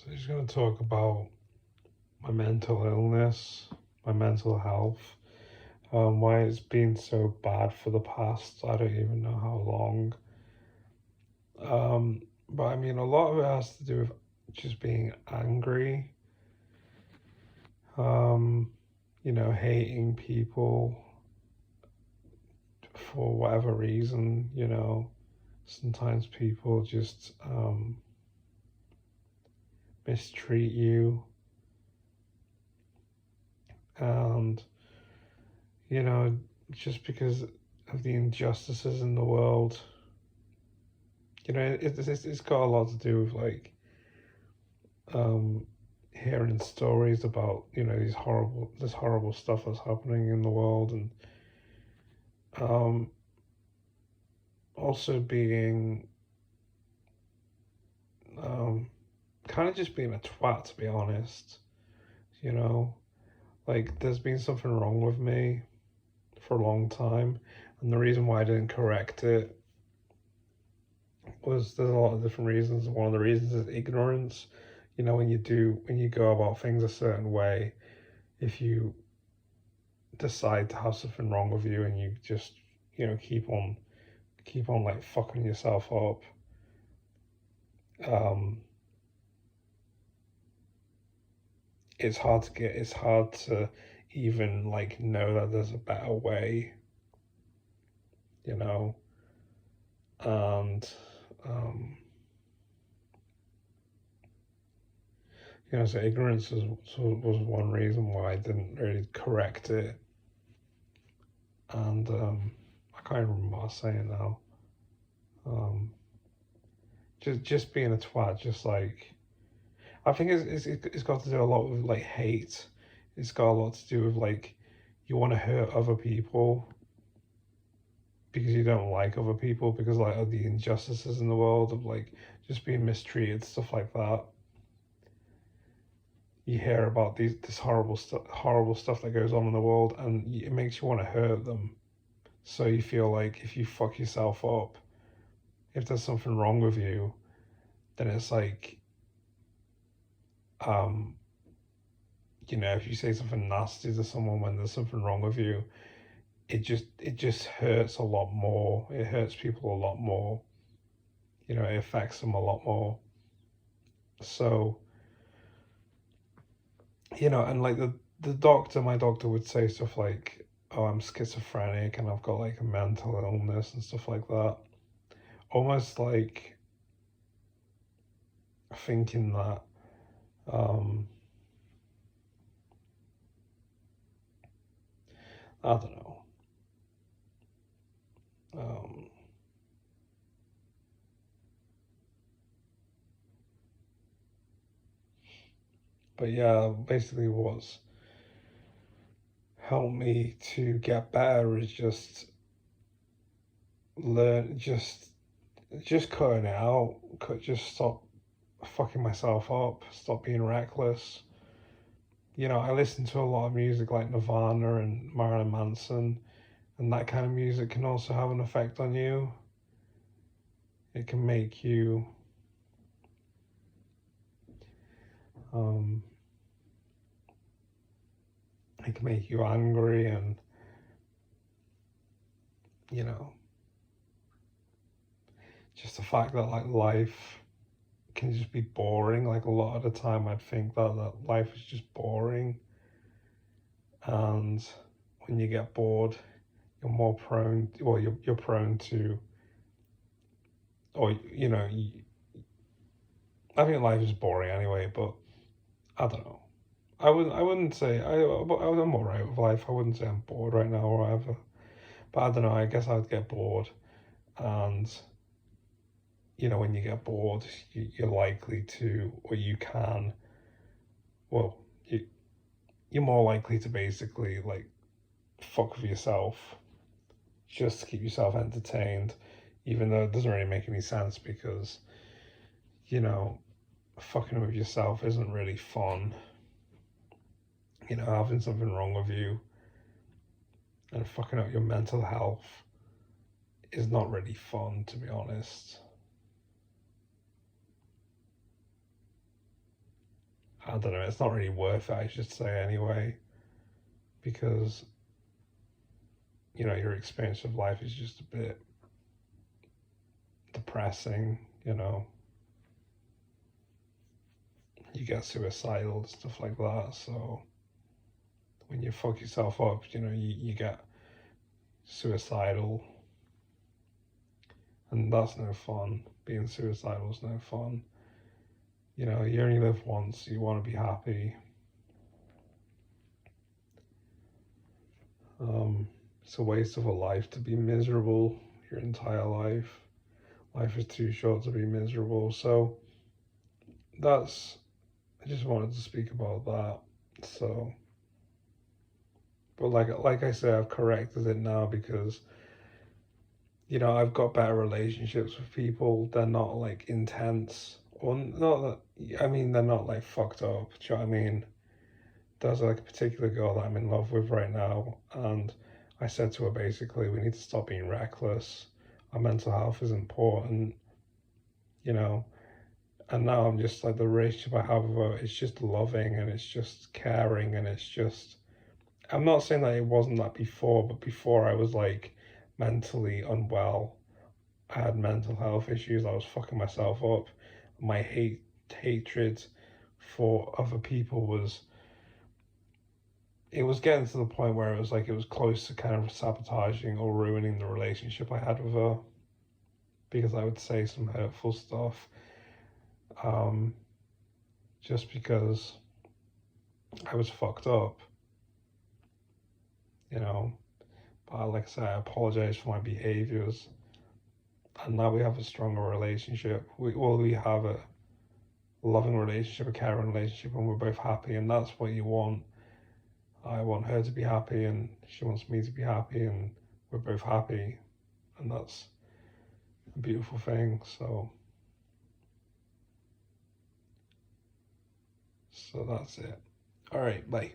So he's going to talk about my mental illness, my mental health, why it's been so bad for the past, I don't even know how long. But I mean, a lot of it has to do with just being angry, um, hating people for whatever reason. Sometimes people just mistreat you, and you know, just because of the injustices in the world. It's got a lot to do with like um, hearing stories about this horrible stuff that's happening in the world, and um, also being um, kind of just being a twat, to be honest. You know, like there's been something wrong with me for a long time, and the reason why I didn't correct it was there's a lot of different reasons. One of the reasons is ignorance. When you go about things a certain way, if you decide to have something wrong with you and you just keep on like fucking yourself up, um it's hard to even like know that there's a better way, you know and um so ignorance was one reason why I didn't really correct it. And I can't even remember what I was saying now. um just being a twat, just like, I think it's got to do a lot with like hate. It's got a lot to do with like you want to hurt other people because you don't like other people because like of the injustices in the world of like just being mistreated, stuff like that. You hear about this horrible stuff that goes on in the world, and it makes you want to hurt them. So you feel like if you fuck yourself up, if there's something wrong with you, then it's like um if you say something nasty to someone when there's something wrong with you, it just hurts a lot more. It hurts people a lot more. It affects them a lot more. So, and like my doctor would say stuff like, "Oh, I'm schizophrenic and I've got like a mental illness and stuff like that." Almost like thinking that um I don't know. Um but yeah, basically what's helped me to get better is learn just cutting it out. Just stop fucking myself up, stop being reckless. I listen to a lot of music like Nirvana and Marilyn Manson, and that kind of music can also have an effect on you. It can make you um it can make you angry, and you know just the fact that like life can just be boring. Like a lot of the time I'd think that life is just boring, and when you get bored, you're more prone, well, you're prone to, or I think life is boring anyway, but I don't know. I wouldn't say I'm alright with life. I wouldn't say I'm bored right now or whatever. But I don't know. I guess I'd get bored, and when you get bored, you're likely to, or you can, well, you're more likely to basically like fuck with yourself just to keep yourself entertained, even though it doesn't really make any sense because you know fucking with yourself isn't really fun. Having something wrong with you and fucking up your mental health is not really fun, to be honest. I don't know, it's not really worth it, I should say, anyway, because, you know, your experience of life is just a bit depressing, you know. You get suicidal and stuff like that, so when you fuck yourself up, you know, you get suicidal, and that's no fun. Being suicidal is no fun. You know, you only live once, you want to be happy. It's a waste of a life to be miserable your entire life. Life is too short to be miserable. So that's, I just wanted to speak about that. So, but like I said, I've corrected it now because, you know, I've got better relationships with people. They're not like intense, or not that, I mean, they're not like fucked up. Do you know what I mean? There's like a particular girl that I'm in love with right now, and I said to her basically, we need to stop being reckless. Our mental health is important, you know. And now I'm just like, the relationship I have with her, it's just loving and it's just caring and it's just, I'm not saying that it wasn't that before, but before I was like mentally unwell. I had mental health issues. I was fucking myself up. My hatred for other people was, it was getting to the point where it was like, it was close to kind of sabotaging or ruining the relationship I had with her, because I would say some hurtful stuff, just because I was fucked up, you know. But like I said, I apologize for my behaviors, and now we have a stronger relationship. We have a loving relationship, a caring relationship, and we're both happy, and that's what you want. I want her to be happy, and she wants me to be happy, and we're both happy, and that's a beautiful thing. So that's it. All right, bye.